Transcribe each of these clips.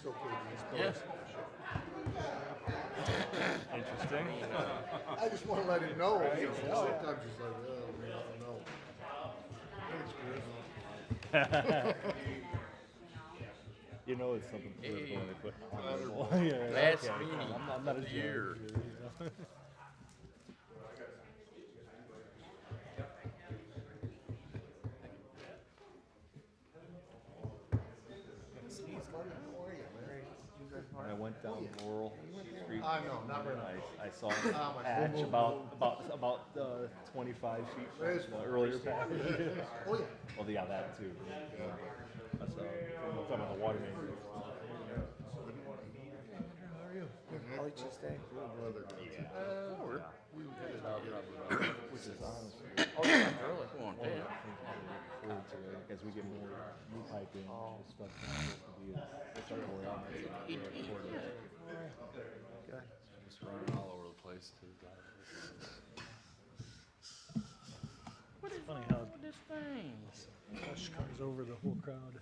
It's okay. Yeah. Interesting. I just want to let him know. You know, sometimes he's like, oh, man, I don't know. Thanks, Chris. You know it's something political when they put honorable. Last Okay. meeting I'm not of a the judge year. either, you know. When I went down Laurel Street, I know, not very much. I saw a patch about 25 feet from the earlier patch. Oh, yeah. Well, yeah, that too. That's I'm talking about the water main. How did you stay? Weather. Which is honestly, Oh, yeah, early. Come on, one of Dan. the things I'm looking forward to as we get more new pipe in. This stuff's not supposed to be as circular on it. Just running all over the place too. What is funny wrong how- with this thing? Rush comes over the whole crowd.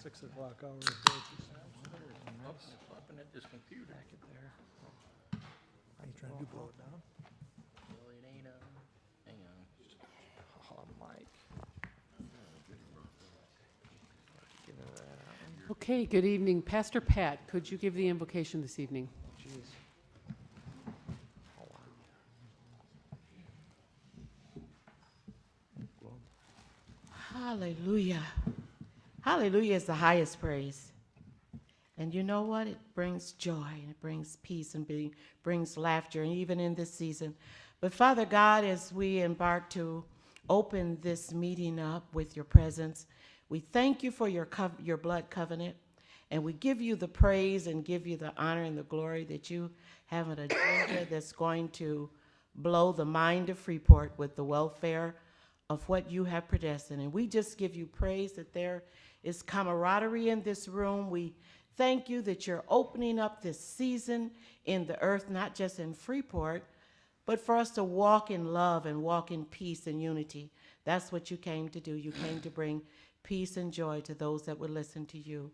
6 o'clock hour. Flipping at this computer. Back it there. Are you trying to blow it down? Well, it ain't hang on. Oh, Mike. Okay, good evening. Pastor Pat, could you give the invocation this evening? Jeez. Hallelujah. Hallelujah is the highest praise. And you know what? It brings joy and it brings peace and brings laughter, and even in this season. But Father God, as we embark to open this meeting up with your presence, we thank you for your blood covenant, and we give you the praise and give you the honor and the glory that you have an agenda that's going to blow the mind of Freeport with the welfare of what you have predestined. And we just give you praise that there is camaraderie in this room. We thank you that you're opening up this season in the earth, not just in Freeport, but for us to walk in love and walk in peace and unity. That's what you came to do. You came to bring peace and joy to those that would listen to you.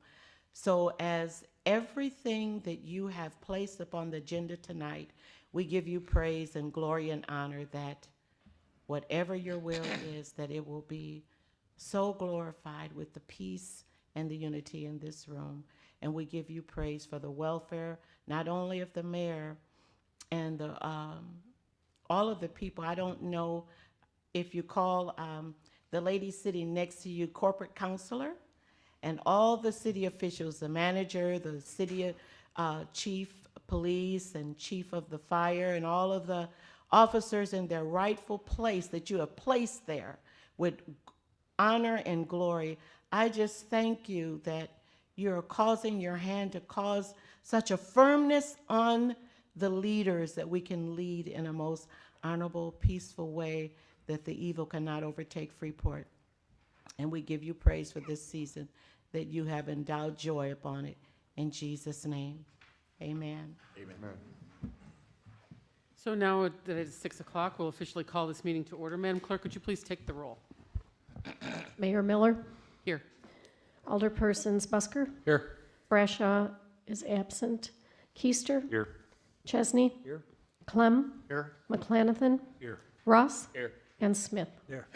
So as everything that you have placed upon the agenda tonight, we give you praise and glory and honor that whatever your will is, that it will be so glorified with the peace and the unity in this room. And we give you praise for the welfare, not only of the mayor and the all of the people. I don't know if you call the lady sitting next to you corporate counselor, and all the city officials, the manager, the city chief police and chief of the fire, and all of the officers in their rightful place that you have placed there with honor and glory. I just thank you that you're causing your hand to cause such a firmness on the leaders that we can lead in a most honorable, peaceful way, that the evil cannot overtake Freeport. And we give you praise for this season, that you have endowed joy upon it. In Jesus' name, amen. Amen. So now that it is 6 o'clock, we'll officially call this meeting to order. Madam Clerk, would you please take the roll? Mayor Miller, Here. Alderpersons Busker, Here. Brashaw is absent, Keister, Here. Chesney, Here. Clem, Here. McLanathan, Here. Ross, Here. and Smith. There.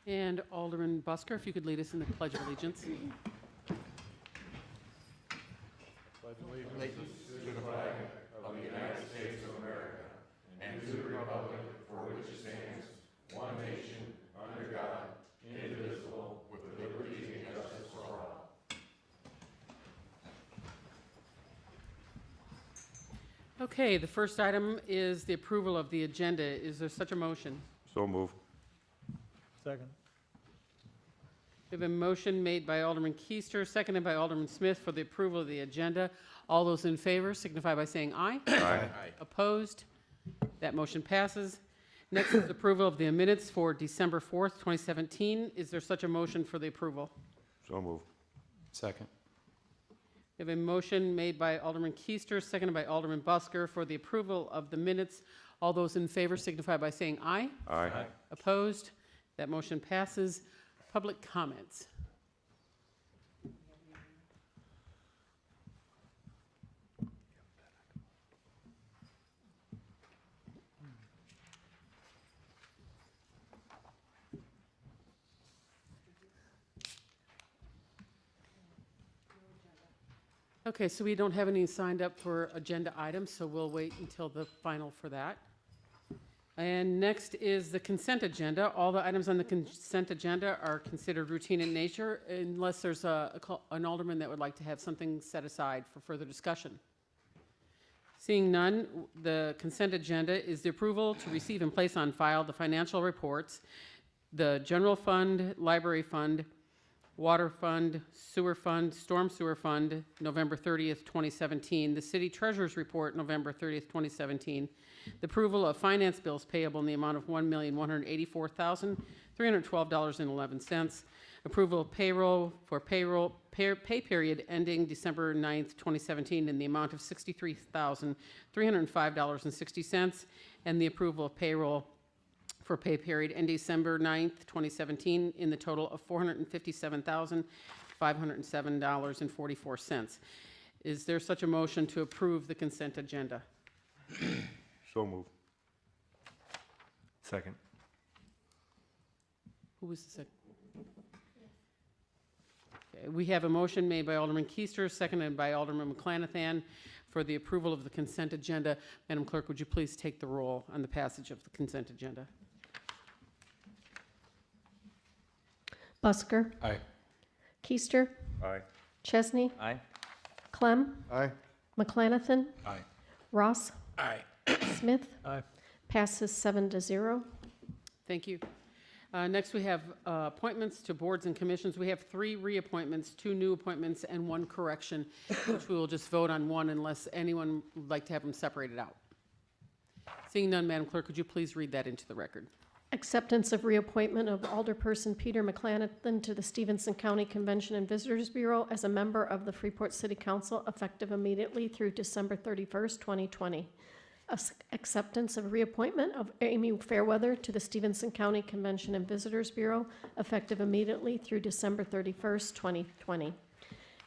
And Alderman Busker, if you could lead us in the Pledge of Allegiance. Okay, the first item is the approval of the agenda. Is there such a motion? So move. Second. We have a motion made by Alderman Keister, seconded by Alderman Smith for the approval of the agenda. All those in favor signify by saying aye. Aye. Opposed? That motion passes. Next is approval of the minutes for December 4th, 2017. Is there such a motion for the approval? So move. Second. We have a motion made by Alderman Keister, seconded by Alderman Busker for the approval of the minutes. All those in favor signify by saying aye. Aye. Opposed? That motion passes. Public comments. Okay, so we don't have any signed up for agenda items, so we'll wait until the final for that. And next is the consent agenda. All the items on the consent agenda are considered routine in nature unless there's an alderman that would like to have something set aside for further discussion. Seeing none, the consent agenda is the approval to receive and place on file the financial reports, the general fund, library fund, water fund, sewer fund, storm sewer fund, November 30th, 2017, the city treasurer's report, November 30th, 2017, the approval of finance bills payable in the amount of $1,184,312.11, approval of payroll for pay period ending December 9th, 2017 in the amount of $63,305.60, and the approval of payroll for pay period ending December 9th, 2017 in the total of $457,507.44. Is there such a motion to approve the consent agenda? So move. Second. Who was the second? Okay, we have a motion made by Alderman Keister, seconded by Alderman McClanathan for the approval of the consent agenda. Madam Clerk, would you please take the roll on the passage of the consent agenda? Busker, Aye. Keister, Aye. Chesney, Aye. Clem, Aye. McClanathan, Aye. Ross, Aye. Smith. Aye. Passes 7-0. Thank you. Next, we have appointments to boards and commissions. We have 3 reappointments, 2 new appointments, and 1 correction, which we will just vote on one unless anyone would like to have them separated out. Seeing none, Madam Clerk, could you please read that into the record? Acceptance of reappointment of Alderperson Peter McClanathan to the Stevenson County Convention and Visitors Bureau as a member of the Freeport City Council effective immediately through December 31st, 2020. Acceptance of reappointment of Amy Fairweather to the Stevenson County Convention and Visitors Bureau effective immediately through December 31st, 2020.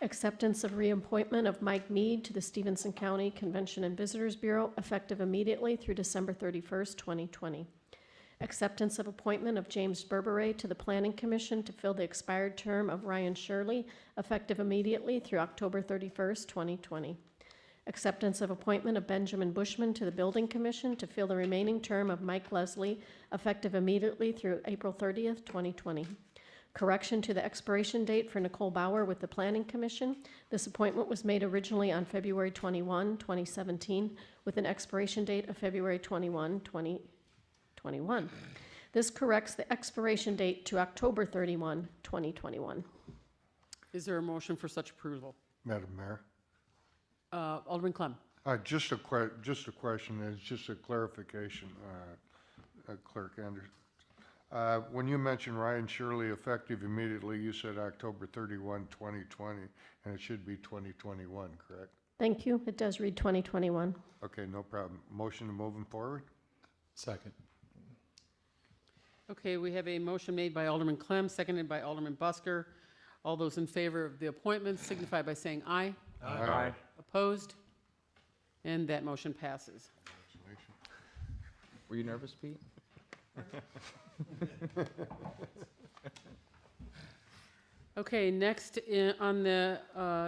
Acceptance of reappointment of Mike Mead to the Stevenson County Convention and Visitors Bureau effective immediately through December 31st, 2020. Acceptance of appointment of James Berberet to the Planning Commission to fill the expired term of Ryan Shirley, effective immediately through October 31st, 2020. Acceptance of appointment of Benjamin Bushman to the Building Commission to fill the remaining term of Mike Leslie, effective immediately through April 30th, 2020. Correction to the expiration date for Nicole Bauer with the Planning Commission. This appointment was made originally on February 21, 2017, with an expiration date of February 21, 2021. This corrects the expiration date to October 31, 2021. Is there a motion for such approval? Madam Mayor. Alderman Clem. Just a question, it's just a clarification, Clerk Anderson. When you mentioned Ryan Shirley effective immediately, you said October 31, 2020, and it should be 2021, correct? Thank you. It does read 2021. Okay, no problem. Motion to move him forward? Second. Okay, we have a motion made by Alderman Clem, seconded by Alderman Busker. All those in favor of the appointment signify by saying aye. Aye. Opposed? And that motion passes. Were you nervous, Pete? Okay, next on the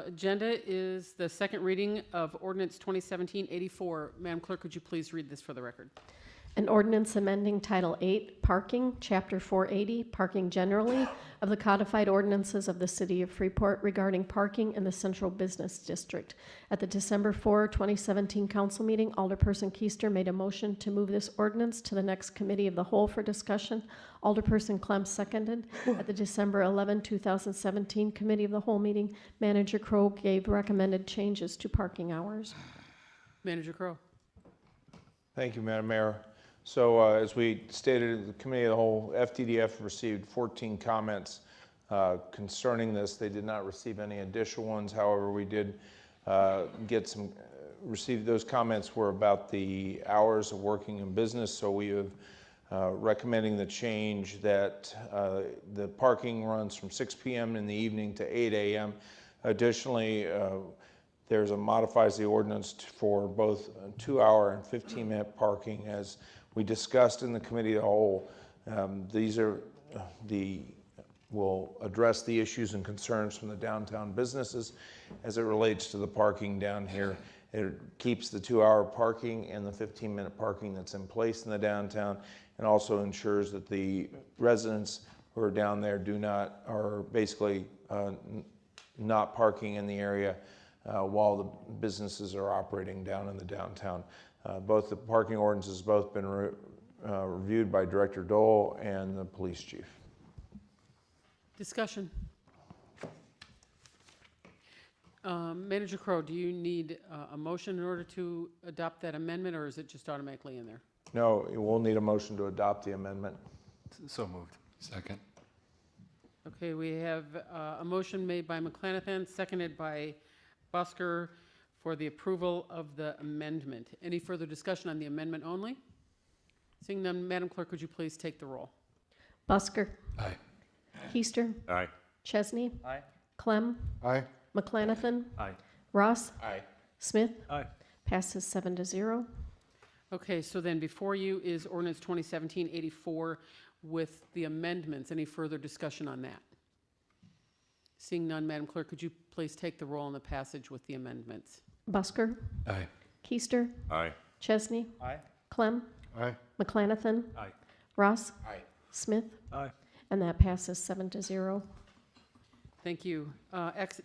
agenda is the second reading of ordinance 2017-84. Madam Clerk, would you please read this for the record? An ordinance amending Title 8, Parking, Chapter 480, Parking Generally, of the Codified Ordinances of the City of Freeport regarding parking in the Central Business District. At the December 4, 2017 council meeting, Alderperson Keister made a motion to move this ordinance to the next committee of the whole for discussion. Alderperson Clem seconded. At the December 11, 2017 committee of the whole meeting, Manager Crowe gave recommended changes to parking hours. Manager Crowe. Thank you, Madam Mayor. So as we stated in the Committee of the Whole, FTDF received 14 comments concerning this. They did not receive any additional ones. However, we did receive those comments were about the hours of working in business. So we have recommending the change that the parking runs from 6 p.m. in the evening to 8 a.m. Additionally, modifies the ordinance for both 2-hour and 15-minute parking, as we discussed in the Committee of the Whole. These are the will address the issues and concerns from the downtown businesses as it relates to the parking down here. It keeps the 2-hour parking and the 15-minute parking that's in place in the downtown, and also ensures that the residents who are down there are basically not parking in the area while the businesses are operating down in the downtown. Both the parking ordinances have both been reviewed by Director Dole and the police chief. Discussion. Manager Crowe, do you need a motion in order to adopt that amendment, or is it just automatically in there? No, we'll need a motion to adopt the amendment. So moved. Second. Okay, we have a motion made by McClanathan, seconded by Busker for the approval of the amendment. Any further discussion on the amendment only? Seeing none, Madam Clerk, would you please take the roll? Busker. Aye. Keister. Aye. Chesney. Aye. Clem. Aye. McClanathan. Aye. Ross. Aye. Smith. Aye. Passes 7-0. Okay, so then before you is ordinance 2017-84 with the amendments. Any further discussion on that? Seeing none, Madam Clerk, could you please take the roll on the passage with the amendments? Busker. Aye. Keister. Aye. Chesney. Aye. Clem. Aye. McClanathan. Aye. Ross. Aye. Smith. Aye. And that passes 7-0. Thank you.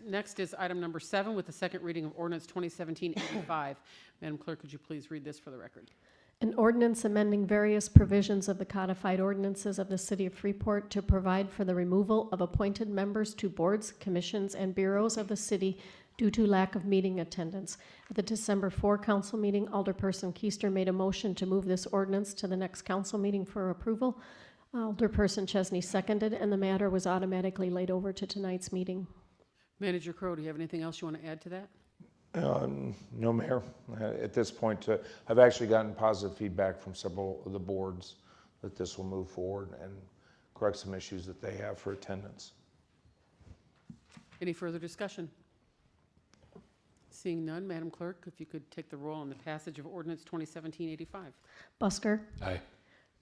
Next is item number 7 with the second reading of ordinance 2017-85. Madam Clerk, could you please read this for the record? An ordinance amending various provisions of the codified ordinances of the City of Freeport to provide for the removal of appointed members to boards, commissions, and bureaus of the city due to lack of meeting attendance. At the December 4 council meeting, Alderperson Keister made a motion to move this ordinance to the next council meeting for approval. Alderperson Chesney seconded, and the matter was automatically laid over to tonight's meeting. Manager Crowe, do you have anything else you want to add to that? No, Mayor. At this point, I've actually gotten positive feedback from several of the boards that this will move forward and correct some issues that they have for attendance. Any further discussion? Seeing none, Madam Clerk, if you could take the roll on the passage of ordinance 2017-85. Busker. Aye.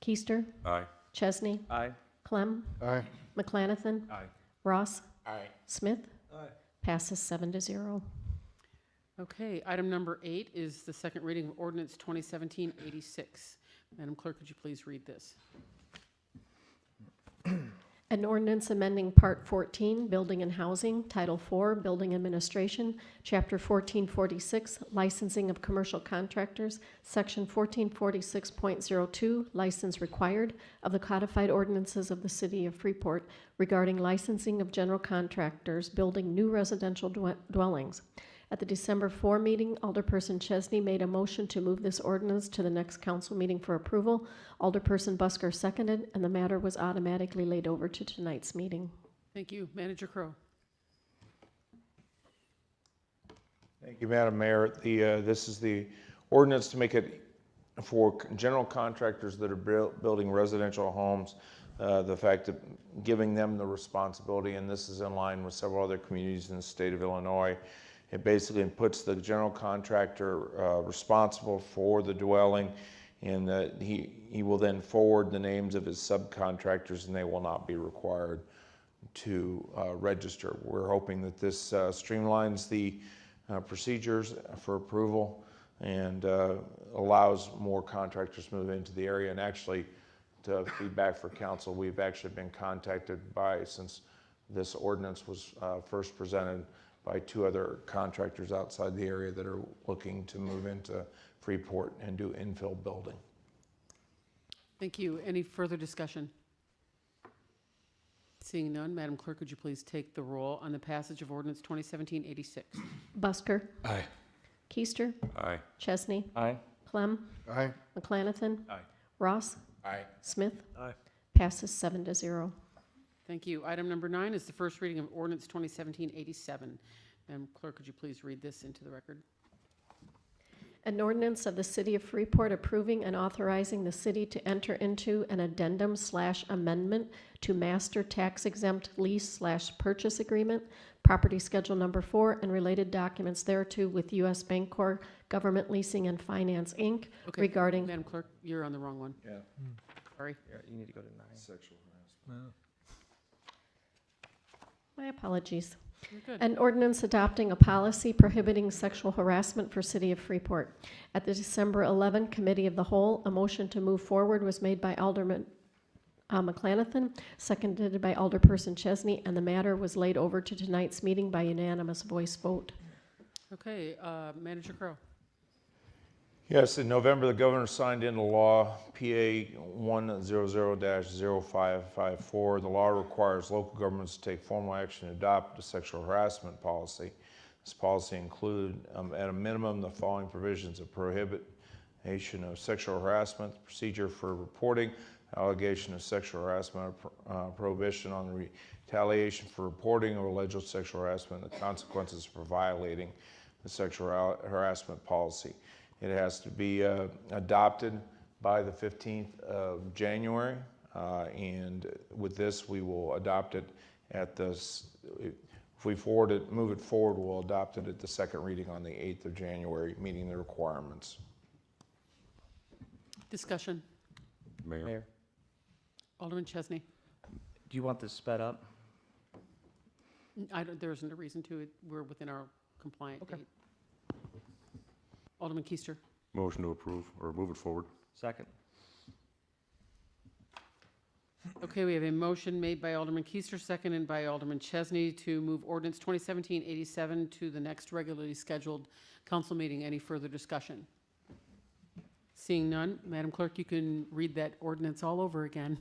Keister. Aye. Chesney. Aye. Clem. Aye. McClanathan. Aye. Ross. Aye. Smith. Aye. Passes 7-0. Okay, item number 8 is the second reading of ordinance 2017-86. Madam Clerk, could you please read this? An ordinance amending Part 14, Building and Housing, Title 4, Building Administration, Chapter 1446, Licensing of Commercial Contractors, Section 1446.02, License Required of the Codified Ordinances of the City of Freeport regarding licensing of general contractors building new residential dwellings. At the December 4 meeting, Alderperson Chesney made a motion to move this ordinance to the next council meeting for approval. Alderperson Busker seconded, and the matter was automatically laid over to tonight's meeting. Thank you. Manager Crowe. Thank you, Madam Mayor. This is the ordinance to make it for general contractors that are building residential homes, the fact of giving them the responsibility, and this is in line with several other communities in the state of Illinois. It basically puts the general contractor responsible for the dwelling, and he will then forward the names of his subcontractors, and they will not be required to register. We're hoping that this streamlines the procedures for approval and allows more contractors to move into the area. And actually, to feedback for council, we've actually been contacted since this ordinance was first presented, by 2 other contractors outside the area that are looking to move into Freeport and do infill building. Thank you. Any further discussion? Seeing none, Madam Clerk, would you please take the roll on the passage of ordinance 2017-86? Busker. Aye. Keister. Aye. Chesney. Aye. Clem. Aye. McClanathan. Aye. Ross. Aye. Smith. Aye. Passes 7-0. Thank you. Item number 9 is the first reading of ordinance 2017-87. Madam Clerk, could you please read this into the record? An ordinance of the City of Freeport approving and authorizing the city to enter into an addendum/amendment to master tax exempt lease/purchase agreement, property schedule number 4, and related documents thereto with U.S. Bancorp Government Leasing and Finance, Inc. Okay, regarding, Madam Clerk, you're on the wrong one. Yeah. Sorry. Yeah, you need to go to 9. Sexual harassment. No. My apologies. You're good. An ordinance adopting a policy prohibiting sexual harassment for City of Freeport. At the December 11 Committee of the Whole, a motion to move forward was made by Alderman McClanathan, seconded by Alderperson Chesney, and the matter was laid over to tonight's meeting by unanimous voice vote. Okay, Manager Crowe. Yes, in November, the governor signed into law PA 100-0554. The law requires local governments to take formal action to adopt a sexual harassment policy. This policy include, at a minimum, the following provisions: of prohibition of sexual harassment, procedure for reporting, allegation of sexual harassment, prohibition on retaliation for reporting of alleged sexual harassment, and the consequences for violating the sexual harassment policy. It has to be adopted by the 15th of January, and with this, we will adopt it at this. If we move it forward, we'll adopt it at the second reading on the 8th of January, meeting the requirements. Discussion. Mayor, Alderman Chesney. do you want this sped up? There isn't a reason to. We're within our compliant Okay. date. Alderman Keister. Motion to approve or move it forward. Second. Okay, we have a motion made by Alderman Keister, seconded by Alderman Chesney to move ordinance 2017-87 to the next regularly scheduled council meeting. Any further discussion? Seeing none, Madam Clerk, you can read that ordinance all over again.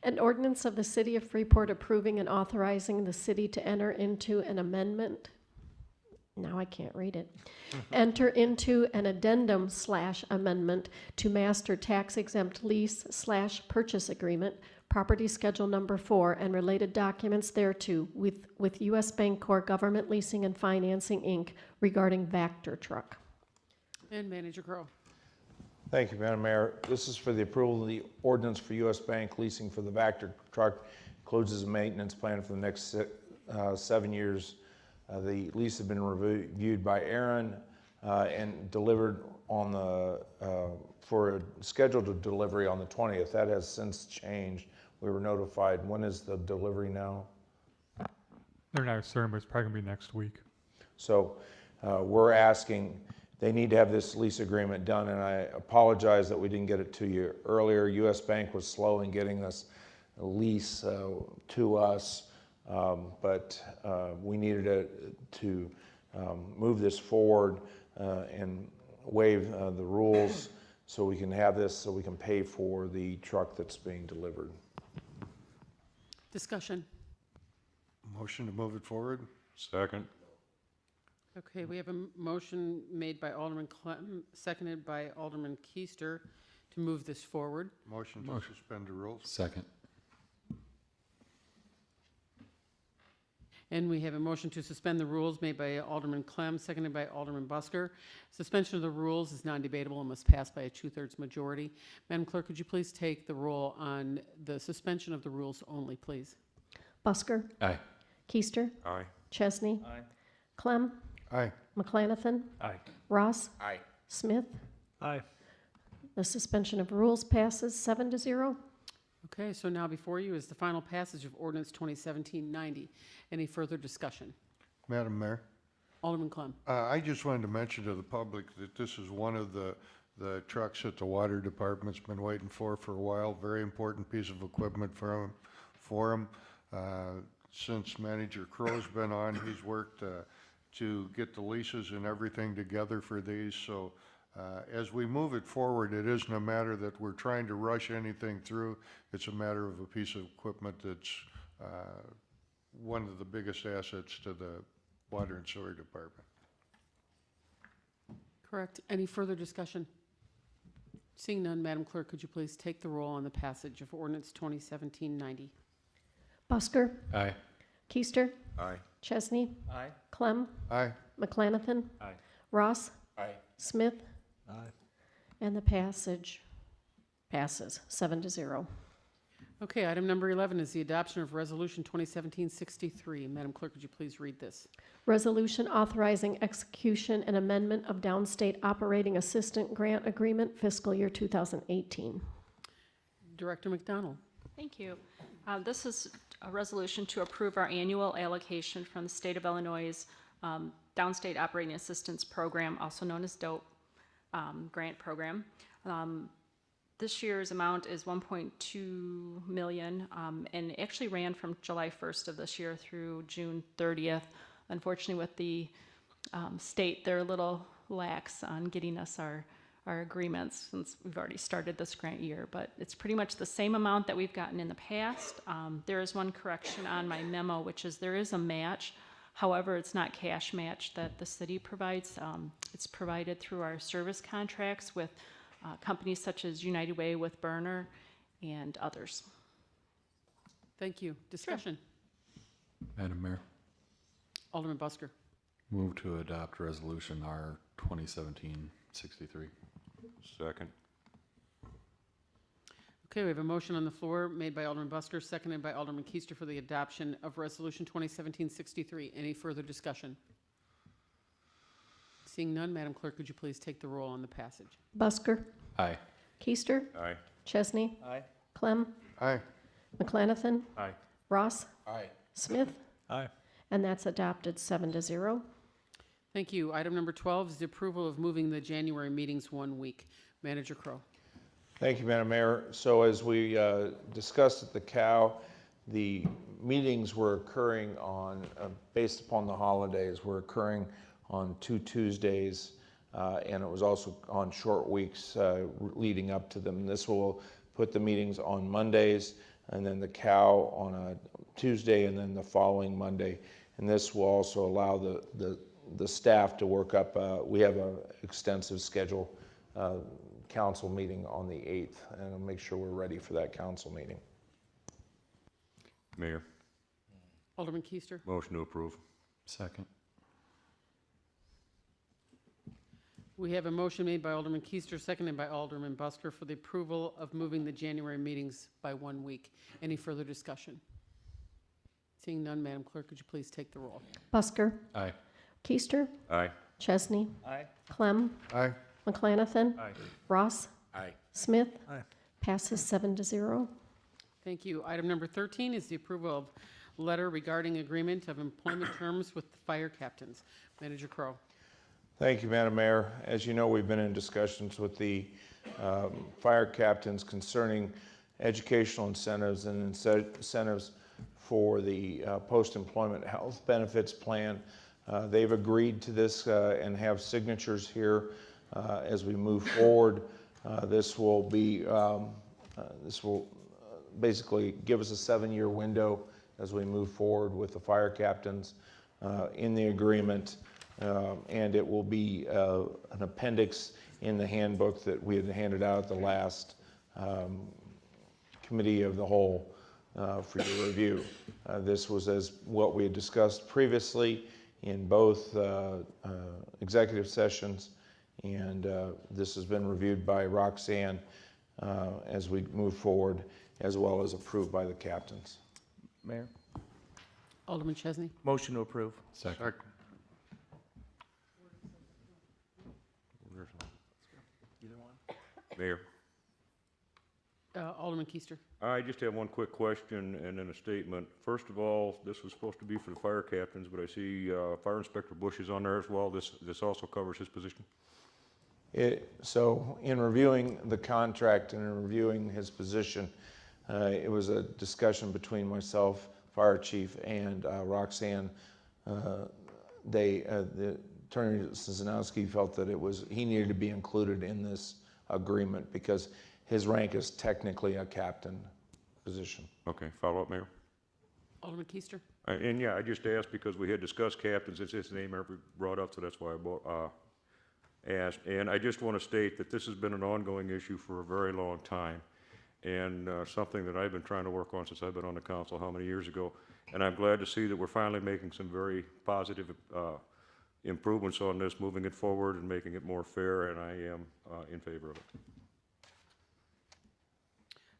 An ordinance of the City of Freeport approving and authorizing the city to enter into an amendment. Now I can't read it. Enter into an addendum/amendment to master tax exempt lease/purchase agreement, property schedule number 4, and related documents thereto with U.S. Bancorp Government Leasing and Financing, Inc. regarding Vector truck. And Manager Crowe. Thank you, Madam Mayor. This is for the approval of the ordinance for U.S. Bank leasing for the Vector truck. Includes as a maintenance plan for the next 7 years. The lease has been reviewed by Aaron and delivered on the for a scheduled delivery on the 20th. That has since changed. We were notified. When is the delivery now? They're not certain, but it's probably gonna be next week. So we're asking, they need to have this lease agreement done, and I apologize that we didn't get it to you earlier. U.S. Bank was slow in getting this lease to us. But we needed to move this forward and waive the rules so we can have this, so we can pay for the truck that's being delivered. Discussion. Motion to move it forward? Second. Okay, we have a motion made by Alderman Clem, seconded by Alderman Keister to move this forward. Motion to suspend the rules? Second. And we have a motion to suspend the rules made by Alderman Clem, seconded by Alderman Busker. Suspension of the rules is non-debatable and must pass by a 2/3 majority. Madam Clerk, could you please take the roll on the suspension of the rules only, please? Busker. Aye. Keister. Aye. Chesney. Aye. Clem. Aye. McClanathan. Aye. Ross. Aye. Smith. Aye. The suspension of rules passes 7-0. Okay, so now before you is the final passage of ordinance 2017-90. Any further discussion? Madam Mayor? Alderman Clem. I just wanted to mention to the public that this is one of the trucks that the water department's been waiting for a while. Very important piece of equipment for them. Since Manager Crowe's been on, he's worked to get the leases and everything together for these. So as we move it forward, it isn't a matter that we're trying to rush anything through. It's a matter of a piece of equipment that's one of the biggest assets to the Water and Sewer Department. Correct. Any further discussion? Seeing none, Madam Clerk, could you please take the roll on the passage of ordinance 2017-90? Busker. Aye. Keister. Aye. Chesney. Aye. Clem. Aye. McClanathan. Aye. Ross. Aye. Smith. Aye. And the passage passes 7-0. Okay, item number 11 is the adoption of Resolution 2017-63. Madam Clerk, would you please read this? Resolution authorizing execution and amendment of Downstate Operating Assistant Grant Agreement fiscal year 2018. Director McDonald. Thank you. This is a resolution to approve our annual allocation from the State of Illinois' Downstate Operating Assistance Program, also known as DOPE grant program. This year's amount is 1.2 million, and it actually ran from July 1st of this year through June 30th. Unfortunately, with the state, they're a little lax on getting us our agreements since we've already started this grant year, but it's pretty much the same amount that we've gotten in the past. There is one correction on my memo, which is there is a match. However, it's not cash match that the city provides. It's provided through our service contracts with companies such as United Way with Burner and others. Thank you. Discussion. Madam Mayor, Alderman Busker. move to adopt resolution R 2017-63. Second. Okay, we have a motion on the floor made by Alderman Busker, seconded by Alderman Keister for the adoption of Resolution 2017-63. Any further discussion? Seeing none, Madam Clerk, would you please take the roll on the passage? Busker, Aye. Keister, Aye. Chesney, Aye. Clem, Aye. McClanathan, Aye. Ross, Aye. Smith, Aye. and that's adopted 7-0. Thank you. Item number 12 is the approval of moving the January meetings 1 week. Manager Crowe. Thank you, Madam Mayor. So as we discussed at the COW, the meetings were occurring on, based upon the holidays, were occurring on 2 Tuesdays, and it was also on short weeks leading up to them. This will put the meetings on Mondays, and then the COW on a Tuesday, and then the following Monday. And this will also allow the staff to work up. We have an extensive schedule council meeting on the 8th, and I'll make sure we're ready for that council meeting. Mayor, Alderman Keister. motion to approve. Second. We have a motion made by Alderman Keister, seconded by Alderman Busker for the approval of moving the January meetings by 1 week. Any further discussion? Seeing none, Madam Clerk, would you please take the roll? Busker, Aye. Keister, Aye. Chesney, Aye. Clem, Aye. McClanathan, Aye. Ross, Aye. Smith, Aye. passes 7-0. Thank you. Item number 13 is the approval of letter regarding agreement of employment terms with the fire captains. Manager Crowe. Thank you, Madam Mayor. As you know, we've been in discussions with the fire captains concerning educational incentives and incentives for the post-employment health benefits plan. They've agreed to this and have signatures here as we move forward. This will basically give us a 7-year window as we move forward with the fire captains in the agreement. And it will be an appendix in the handbook that we had handed out at the last committee of the whole for your review. This was as what we had discussed previously in both executive sessions, and this has been reviewed by Roxanne as we move forward, as well as approved by the captains. Mayor, Alderman Chesney. motion to approve. Second. Second. Either one. Mayor, Alderman Keister. I just have one quick question and then a statement. First of all, this was supposed to be for the fire captains, but I see Fire Inspector Bush is on there as well. This also covers his position? So in reviewing the contract and in reviewing his position, it was a discussion between myself, fire chief, and Roxanne. The Attorney Szymanowski felt that he needed to be included in this agreement because his rank is technically a captain position. Okay, follow up, Mayor? Alderman Keister. And yeah, I just asked because we had discussed captains, it's his name ever brought up, so that's why I asked. And I just want to state that this has been an ongoing issue for a very long time, and something that I've been trying to work on since I've been on the council, how many years ago. And I'm glad to see that we're finally making some very positive improvements on this, moving it forward and making it more fair, and I am in favor of it.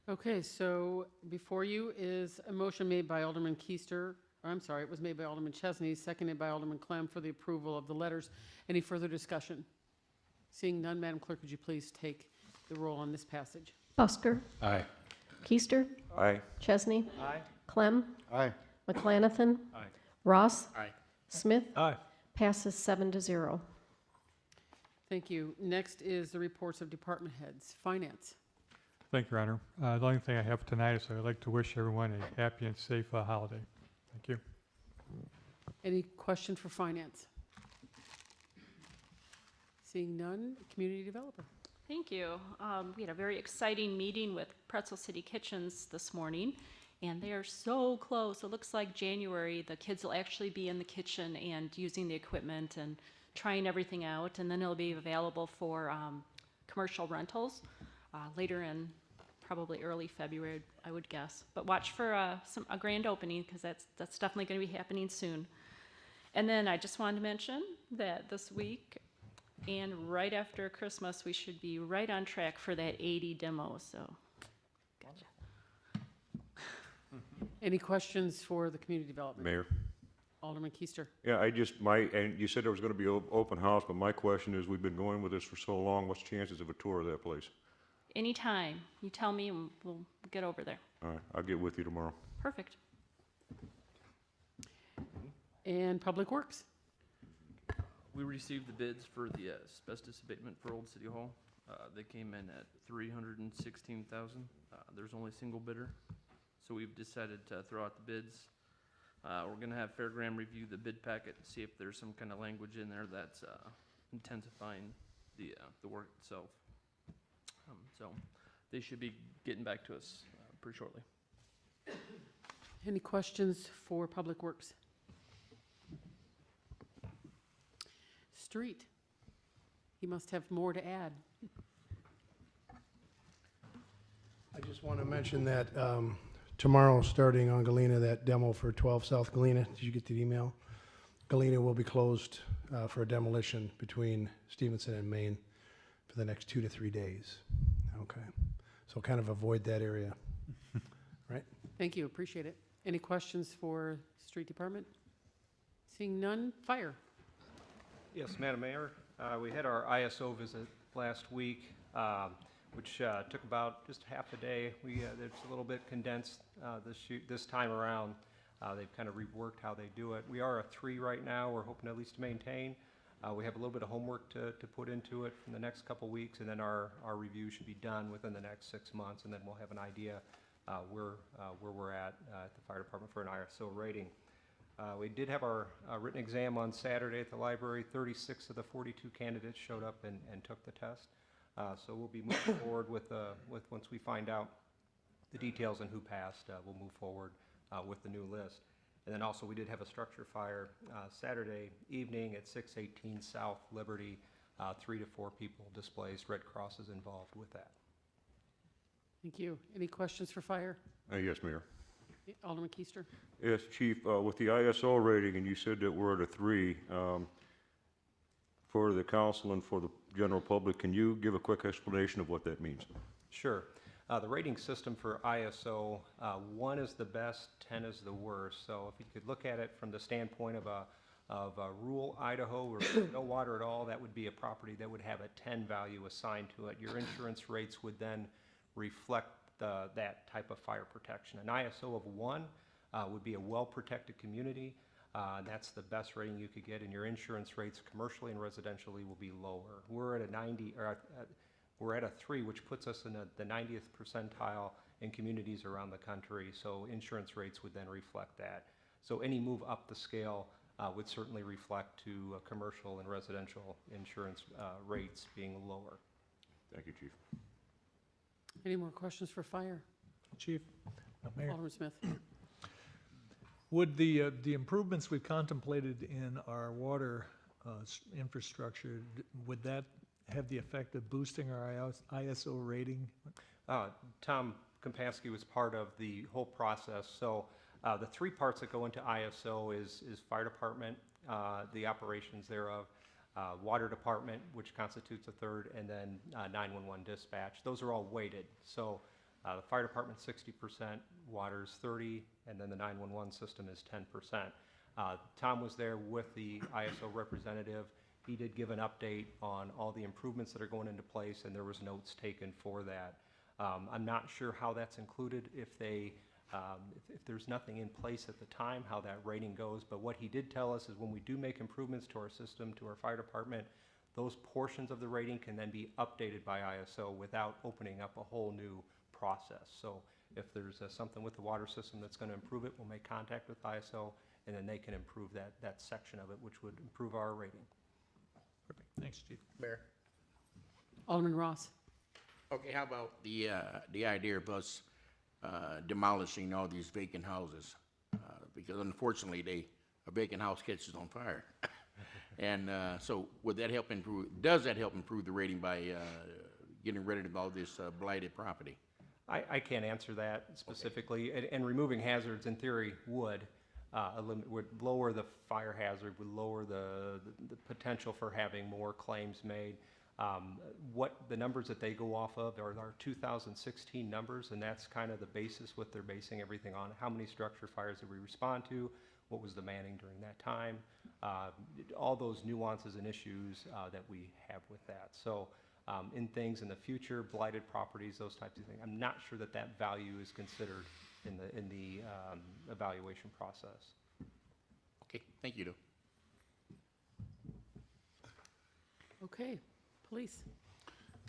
Okay, so before you is a motion made by Alderman Keister. I'm sorry, it was made by Alderman Chesney, seconded by Alderman Clem for the approval of the letters. Any further discussion? Seeing none, Madam Clerk, would you please take the roll on this passage? Busker, Aye. Keister, Aye. Chesney, Aye. Clem. Aye. McLanathan. Aye. Ross. Aye. Smith. Aye. Passes 7-0. Thank you. Next is the reports of department heads. Finance. Thank you, Your Honor. The only thing I have tonight is I'd like to wish everyone a happy and safe holiday. Thank you. Any question for finance? Seeing none, community developer. Thank you. We had a very exciting meeting with Pretzel City Kitchens this morning, and they are so close. It looks like January, the kids will actually be in the kitchen and using the equipment and trying everything out, and then it'll be available for commercial rentals later in probably early February, I would guess. But watch for a grand opening, because that's definitely going to be happening soon. And then I just wanted to mention that this week and right after Christmas, we should be right on track for that 80 demo, so. Gotcha. Any questions for the community development? Mayor? Alderman Keister. Yeah, and you said there was going to be an open house, but my question is, we've been going with this for so long, what's the chances of a tour of that place? Anytime, you tell me and we'll get over there. All right, I'll get with you tomorrow. Perfect. And Public Works. We received the bids for the asbestos abatement for Old City Hall. They came in at $316,000. There's only a single bidder, so we've decided to throw out the bids. We're going to have Fairgram review the bid packet and see if there's some kind of language in there that's intensifying the work itself. So they should be getting back to us pretty shortly. Any questions for Public Works? Street. He must have more to add. I just want to mention that tomorrow, starting on Galena, that demo for 12 South Galena, did you get the email? Galena will be closed for a demolition between Stevenson and Maine for the next 2 to 3 days. Okay, so kind of avoid that area, right? Thank you, appreciate it. Any questions for Street Department? Seeing none, Fire. Yes, Madam Mayor, we had our ISO visit last week, which took about just half a day. It's a little bit condensed this time around. They've kind of reworked how they do it. We are a 3 right now. We're hoping at least to maintain. We have a little bit of homework to put into it in the next couple weeks, and then our review should be done within the next 6 months, and then we'll have an idea where we're at the fire department for an ISO rating. We did have our written exam on Saturday at the library. 36 of the 42 candidates showed up and took the test. So we'll be moving forward with once we find out the details and who passed, we'll move forward with the new list. And then also we did have a structure fire Saturday evening at 618 South Liberty. 3 to 4 people displaced. Red Cross is involved with that. Thank you. Any questions for Fire? Yes, Mayor. Alderman Keister. Yes, Chief, with the ISO rating, and you said that we're at a 3, for the council and for the general public, can you give a quick explanation of what that means? Sure. The rating system for ISO, 1 is the best, 10 is the worst. So if you could look at it from the standpoint of rural Idaho, where there's no water at all, that would be a property that would have a 10 value assigned to it. Your insurance rates would then reflect that type of fire protection. An ISO of 1 would be a well-protected community. That's the best rating you could get, and your insurance rates commercially and residentially will be lower. We're at a 90, or we're at a 3, which puts us in the 90th percentile in communities around the country, so insurance rates would then reflect that. So any move up the scale would certainly reflect to commercial and residential insurance rates being lower. Thank you, Chief. Any more questions for Fire? Chief, Mayor. Alderman Smith. Would the improvements we've contemplated in our water infrastructure, would that have the effect of boosting our ISO rating? Tom Kompansky was part of the whole process. So the 3 parts that go into ISO is fire department, the operations thereof, water department, which constitutes a 3rd, and then 911 dispatch. Those are all weighted. So the fire department 60%, water's 30%, and then the 911 system is 10%. Tom was there with the ISO representative. He did give an update on all the improvements that are going into place, and there was notes taken for that. I'm not sure how that's included, if they If there's nothing in place at the time, how that rating goes. But what he did tell us is when we do make improvements to our system, to our fire department, those portions of the rating can then be updated by ISO without opening up a whole new process. So if there's something with the water system that's going to improve it, we'll make contact with ISO, and then they can improve that section of it, which would improve our rating. Perfect. Thanks, Chief. Mayor? Alderman Ross. Okay, how about the idea of us demolishing all these vacant houses? Because unfortunately, a vacant house catches on fire. And so would that help improve, does that help improve the rating by getting rid of all this blighted property? I can't answer that specifically, and removing hazards in theory would lower the fire hazard, would lower the potential for having more claims made. What the numbers that they go off of are our 2016 numbers, and that's kind of the basis what they're basing everything on. How many structure fires did we respond to? What was the manning during that time? All those nuances and issues that we have with that. So in things in the future, blighted properties, those types of things, I'm not sure that that value is considered in the evaluation process. Okay, thank you, though. Okay, police.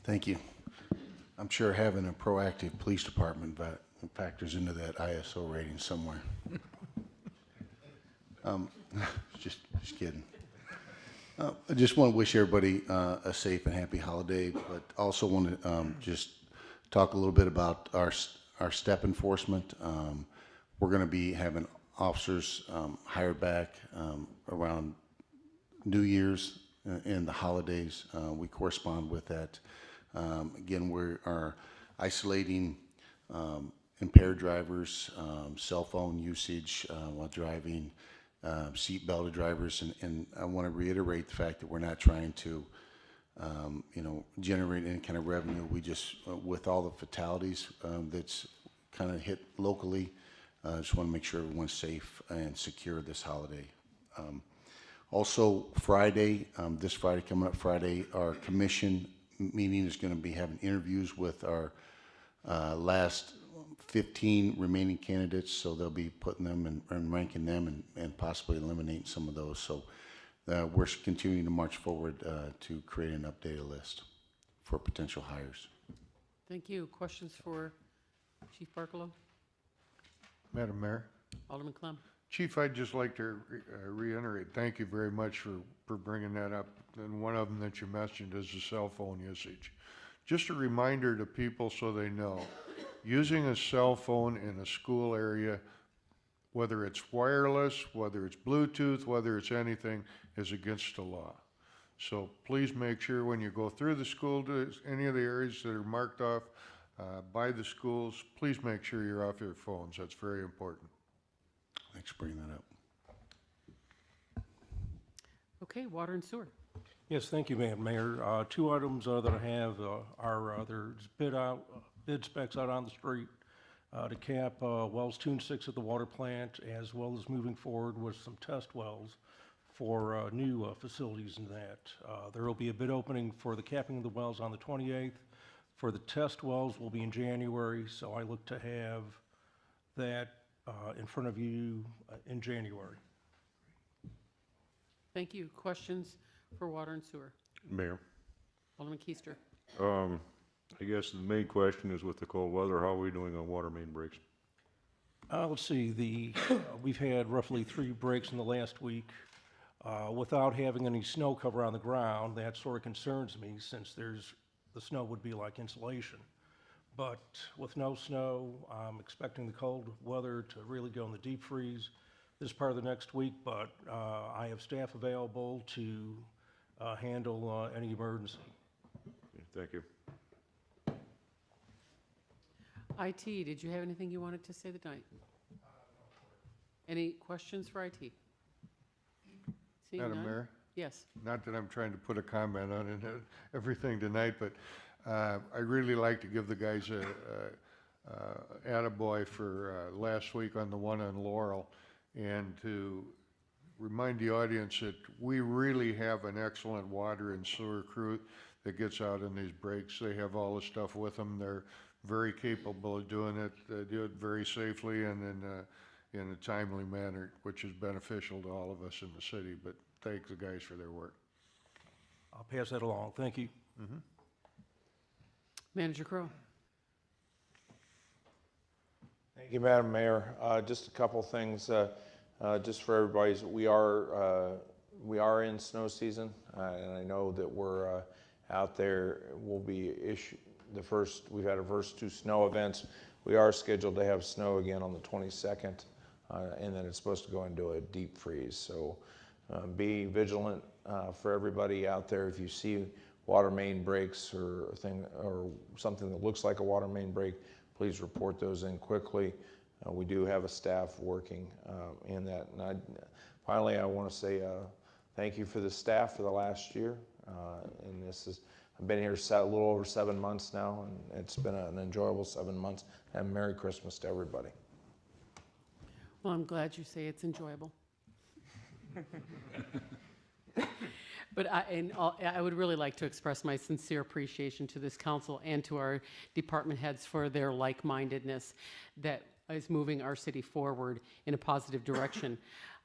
Thank you. I'm sure having a proactive police department factors into that ISO rating somewhere. Just kidding. I just want to wish everybody a safe and happy holiday, but also want to just talk a little bit about our step enforcement. We're going to be having officers hired back around New Year's and the holidays. We correspond with that. Again, we are isolating impaired drivers, cell phone usage while driving, seat belted drivers, and I want to reiterate the fact that we're not trying to, generate any kind of revenue. We just, with all the fatalities that's kind of hit locally, just want to make sure everyone's safe and secure this holiday. Also, Friday, this Friday, coming up Friday, our commission meeting is going to be having interviews with our last 15 remaining candidates, so they'll be putting them and ranking them and possibly eliminating some of those. So we're continuing to march forward to create an updated list for potential hires. Thank you. Questions for Chief Barkalow? Madam Mayor? Alderman Clem? Chief, I'd just like to reiterate, thank you very much for bringing that up. And one of them that you mentioned is the cell phone usage. Just a reminder to people so they know, using a cell phone in a school area, whether it's wireless, whether it's Bluetooth, whether it's anything, is against the law. So please make sure when you go through the school to any of the areas that are marked off by the schools, please make sure you're off your phones. That's very important. Thanks for bringing that up. Okay, water and sewer. Yes, thank you, Madam Mayor. Two items that I have are there's bid specs out on the street to cap wells 2 and 6 at the water plant, as well as moving forward with some test wells for new facilities in that. There will be a bid opening for the capping of the wells on the 28th. For the test wells will be in January, so I look to have that in front of you in January. Thank you. Questions for water and sewer? Mayor, Alderman Keister. I guess the main question is with the cold weather, how are we doing on water main breaks? Let's see, we've had roughly 3 breaks in the last week. Without having any snow cover on the ground, that sort of concerns me, since the snow would be like insulation. But with no snow, I'm expecting the cold weather to really go in the deep freeze this part of the next week, but I have staff available to handle any emergency. Thank you. IT, did you have anything you wanted to say tonight? Any questions for IT? Seeing Madam none? Mayor? Yes. Not that I'm trying to put a comment on everything tonight, but I really like to give the guys a attaboy for last week on the one on Laurel, and to remind the audience that we really have an excellent water and sewer crew that gets out in these breaks. They have all the stuff with them. They're very capable of doing it, do it very safely and in a timely manner, which is beneficial to all of us in the city. But thank the guys for their work. I'll pass that along. Thank you. Manager Crowe. Thank you, Madam Mayor. Just a couple things, just for everybody's, we are in snow season, and I know that we're out there. We'll be we've had our first 2 snow events. We are scheduled to have snow again on the 22nd, and then it's supposed to go into a deep freeze. So be vigilant for everybody out there. If you see water main breaks or something that looks like a water main break, please report those in quickly. We do have a staff working in that. And finally, I want to say thank you for the staff for the last year. And I've been here a little over 7 months now, and it's been an enjoyable 7 months. And Merry Christmas to everybody. Well, I'm glad you say it's enjoyable. But I would really like to express my sincere appreciation to this council and to our department heads for their like-mindedness that is moving our city forward in a positive direction.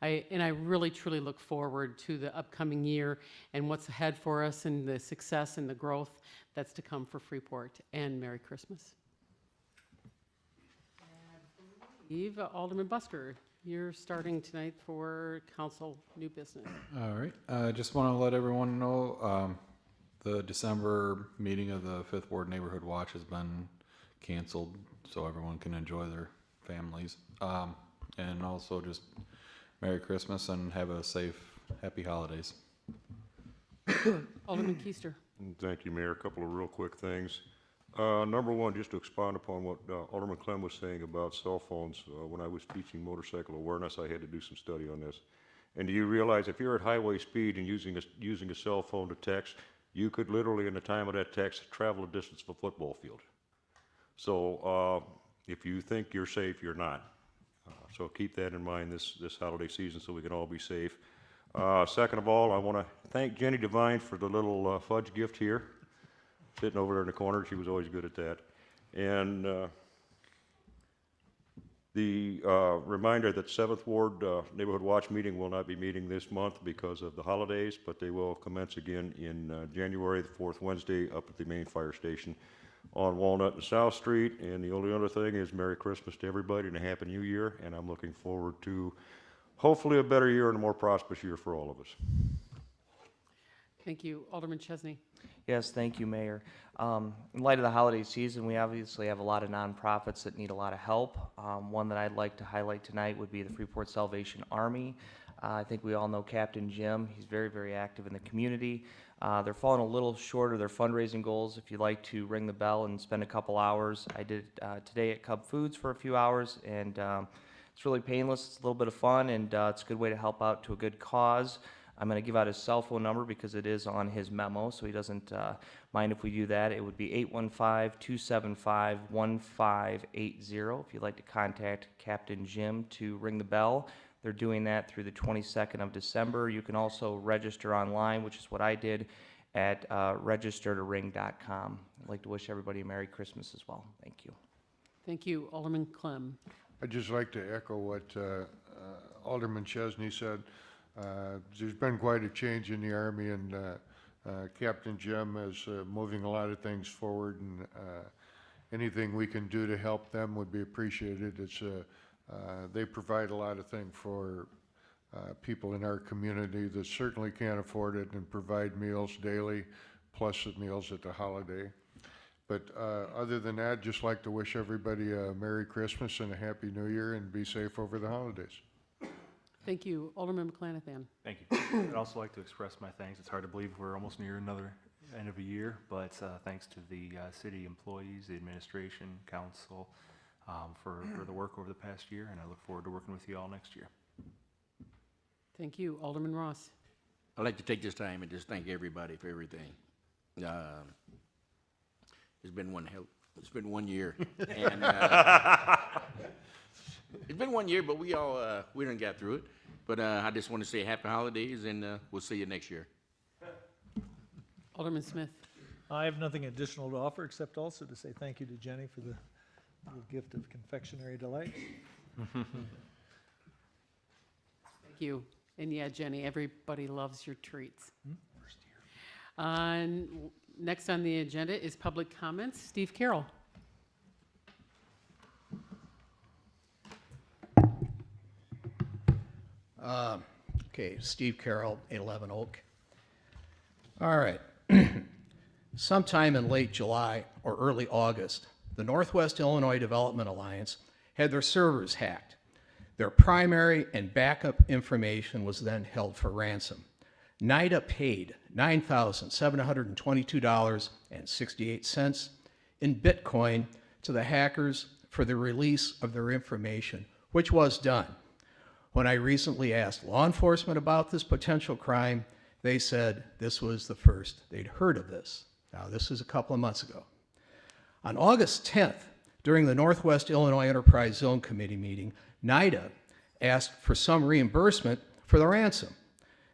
I really, truly look forward to the upcoming year and what's ahead for us and the success and the growth that's to come for Freeport. And Merry Christmas. Eve, Alderman Busker, you're starting tonight for council new business. All right. I just want to let everyone know the December meeting of the 5th Ward Neighborhood Watch has been canceled, so everyone can enjoy their families. And also just Merry Christmas and have a safe, happy holidays. Alderman Keister. Thank you, Mayor. A couple of real quick things. Number one, just to expound upon what Alderman Clem was saying about cell phones. When I was teaching motorcycle awareness, I had to do some study on this. And do you realize if you're at highway speed and using a cell phone to text, you could literally, in the time of that text, travel a distance of a football field. So if you think you're safe, you're not. So keep that in mind this holiday season so we can all be safe. Second of all, I want to thank Jenny Devine for the little fudge gift here. Sitting over there in the corner, she was always good at that. And the reminder that 7th Ward Neighborhood Watch meeting will not be meeting this month because of the holidays, but they will commence again in January, the 4th Wednesday, up at the main fire station on Walnut and South Street. And the only other thing is Merry Christmas to everybody and a Happy New Year. And I'm looking forward to hopefully a better year and a more prosperous year for all of us. Thank you. Alderman Chesney. Yes, thank you, Mayor. In light of the holiday season, we obviously have a lot of nonprofits that need a lot of help. One that I'd like to highlight tonight would be the Freeport Salvation Army. I think we all know Captain Jim. He's very, very active in the community. They're falling a little short of their fundraising goals. If you'd like to ring the bell and spend a couple hours, I did today at Cub Foods for a few hours, and it's really painless. It's a little bit of fun, and it's a good way to help out to a good cause. I'm going to give out his cell phone number because it is on his memo, so he doesn't mind if we do that. It would be 815-275-1580 if you'd like to contact Captain Jim to ring the bell. They're doing that through the 22nd of December. You can also register online, which is what I did, at registertoring.com. I'd like to wish everybody a Merry Christmas as well. Thank you. Thank you. Alderman Clem. I'd just like to echo what Alderman Chesney said. There's been quite a change in the Army, and Captain Jim is moving a lot of things forward, and anything we can do to help them would be appreciated. They provide a lot of things for people in our community that certainly can't afford it, and provide meals daily, plus the meals at the holiday. But other than that, just like to wish everybody a Merry Christmas and a Happy New Year, and be safe over the holidays. Thank you. Alderman McClanathan. Thank you. I'd also like to express my thanks. It's hard to believe we're almost near another end of a year, but thanks to the city employees, the administration, council, for the work over the past year, and I look forward to working with you all next year. Thank you. Alderman Ross. I'd like to take this time and just thank everybody for everything. It's been one year, and it's been 1 year, but we done got through it. But I just want to say happy holidays, and we'll see you next year. Alderman Smith. I have nothing additional to offer, except also to say thank you to Jenny for the little gift of confectionery delight. Thank you. And yeah, Jenny, everybody loves your treats. Next on the agenda is public comments. Steve Carroll. Okay, Steve Carroll, 811 Oak. All right. Sometime in late July or early August, the Northwest Illinois Development Alliance had their servers hacked. Their primary and backup information was then held for ransom. NIDA paid $9,722.68 in Bitcoin to the hackers for the release of their information, which was done. When I recently asked law enforcement about this potential crime, they said this was the first they'd heard of this. Now, this is a couple of months ago. On August 10th, during the Northwest Illinois Enterprise Zone Committee meeting, NIDA asked for some reimbursement for the ransom.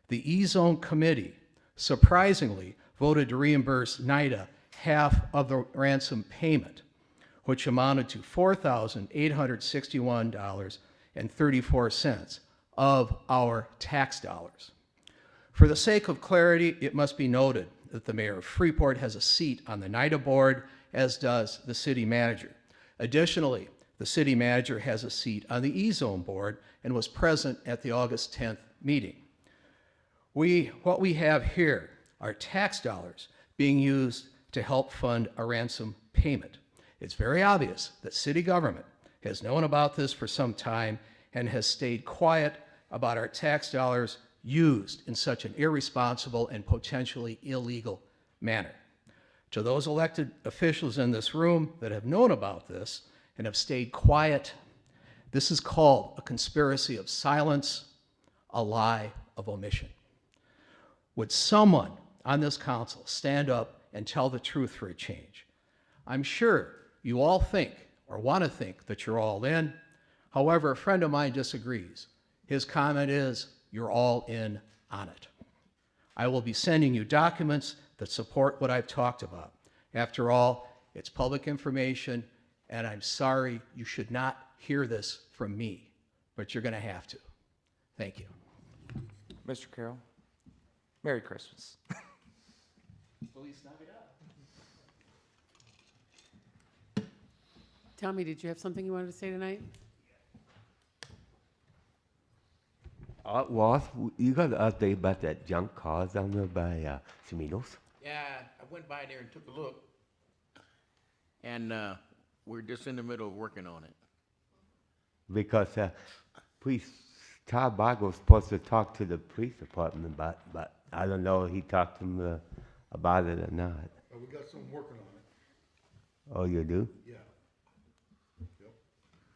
The E-Zone Committee surprisingly voted to reimburse NIDA half of the ransom payment, which amounted to $4,861.34 of our tax dollars. For the sake of clarity, it must be noted that the mayor of Freeport has a seat on the NIDA board, as does the city manager. Additionally, the city manager has a seat on the E-Zone board and was present at the August 10th meeting. What we have here are tax dollars being used to help fund a ransom payment. It's very obvious that city government has known about this for some time and has stayed quiet about our tax dollars used in such an irresponsible and potentially illegal manner. To those elected officials in this room that have known about this and have stayed quiet, this is called a conspiracy of silence, a lie of omission. Would someone on this council stand up and tell the truth for a change? I'm sure you all think or want to think that you're all in. However, a friend of mine disagrees. His comment is, you're all in on it. I will be sending you documents that support what I've talked about. After all, it's public information, and I'm sorry you should not hear this from me, but you're going to have to. Thank you. Mr. Carroll, Merry Christmas. Tommy, did you have something you wanted to say tonight? Ross, you got an update about that junk cars down there by Ciminos? Yeah, I went by there and took a look, and we're just in the middle of working on it. Because police, Todd Bargo's supposed to talk to the police department about, but I don't know if he talked to them about it or not. We got someone working on it. Oh, you do? Yeah. Yep.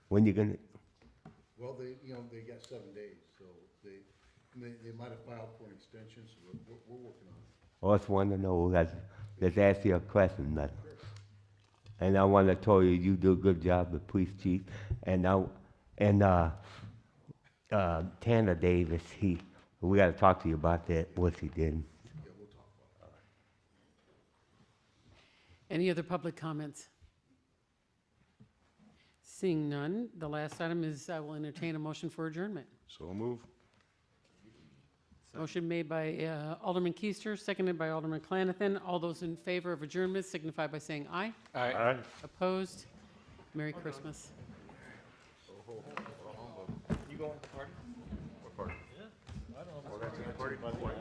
When you gonna? Well, they got 7 days, so they might have filed for an extension, so we're working on it. I just want to know, let's ask you a question, but, and I want to tell you, you do a good job, the police chief, and Tanner Davis, we got to talk to you about that, what he did. Yeah, we'll talk about it. Any other public comments? Seeing none, the last item is I will entertain a motion for adjournment. So move. Motion made by Alderman Keister, seconded by Alderman Clanathan. All those in favor of adjournment signify by saying aye. Aye. Opposed? Merry Christmas. You going to the party? What party? Yeah, I don't know. Oh, that's the party, by the way.